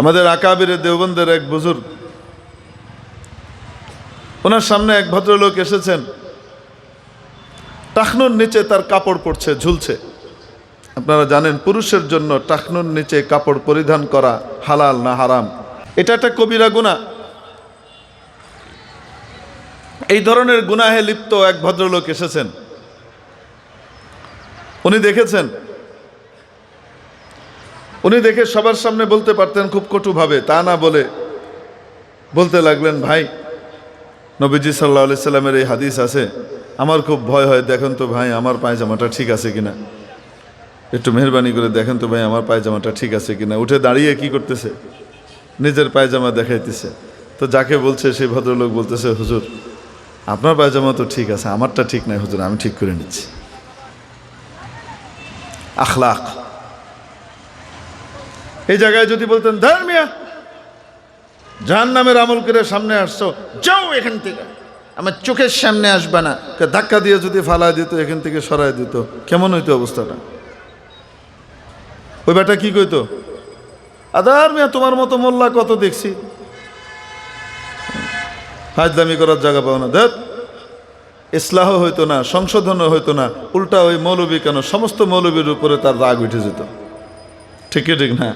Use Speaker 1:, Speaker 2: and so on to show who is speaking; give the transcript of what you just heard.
Speaker 1: আমাদের আকাবিরে দেওবন্দের এক বুজুর্গ, ওনার সামনে এক ভদ্রলোক এসেছেন, টাকনুর নিচে তার কাপড় পড়ছে, ঝুলছে। আপনারা জানেন পুরুষের জন্য টাকনুর নিচে কাপড় পরিধান করা হালাল না হারাম? এটা একটা কবিরা গুনাহ। এই ধরনের গুনাহে লিপ্ত এক ভদ্রলোক এসেছেন। উনি দেখেছেন, উনি দেখে সবার সামনে বলতে পারতেন খুব কটুভাবে, তা না বলে বলতে লাগলেন, ভাই, নবীজি সাল্লাল্লাহু আলাইহি সাল্লামের এই হাদিস আছে, আমার খুব ভয় হয়, দেখেন তো ভাই আমার পায়জামাটা ঠিক আছে কিনা, একটু মেহরবানি করে দেখেন তো ভাই আমার পায়জামাটা ঠিক আছে কিনা। উঠে দাঁড়িয়ে কি করতেছে, নিজের পায়জামা দেখাইতেছে। তো যাকে বলছে সেই ভদ্রলোক বলতেছে, হুজুর আপনার পায়জামা তো ঠিক আছে, আমারটা ঠিক নাই হুজুর, আমি ঠিক করে নিচ্ছি। আখলাক। এই জায়গায় যদি বলতেন, ধর মিয়া, জাহান্নামের আমল করে সামনে আসছো, যাও এখান থেকে, আমার চোখের সামনে আসবে না, ধাক্কা দিয়ে যদি ফালা দিত, এখান থেকে সরাই দিত, কেমন হইতো অবস্থাটা? ওই বেটা কি কইতো, আদার মিয়া তোমার মতো মোল্লা কত দেখছি, হাজদামি করার জায়গা পাও না, ধর। ইসলাহ হইতো না, সংশোধনও হইতো না, উল্টা ওই মৌলবী কেন, সমস্ত মৌলবীর উপরে তার রাগ উঠে যেত। ঠিক ঠিক না?